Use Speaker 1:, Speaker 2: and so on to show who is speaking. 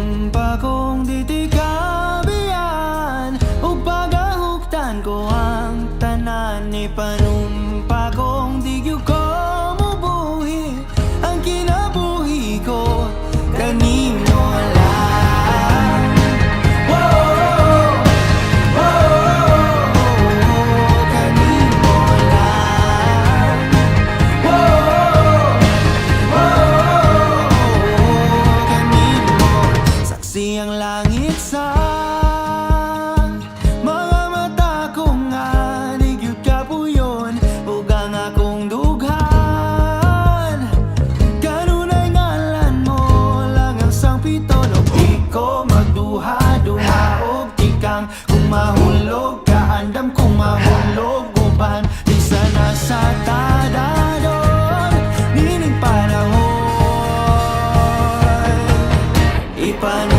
Speaker 1: panumpa kong ditikabian ug pagahuktan ko ang tanan ni panumpa kong di gyud ko mubuhi ang kinabuhi ko kanimo lang. Kanimo lang. Kanimo saksi ang langit sa mga mata ko nga di gyud kapuyon ug ang akong dughan kanunay ngalan mo lang ang sangpiton ug di ko magduha-duha og tikang kung mahulog ka andam kung mahulog uban di sana sa tadadon nining panahon ipan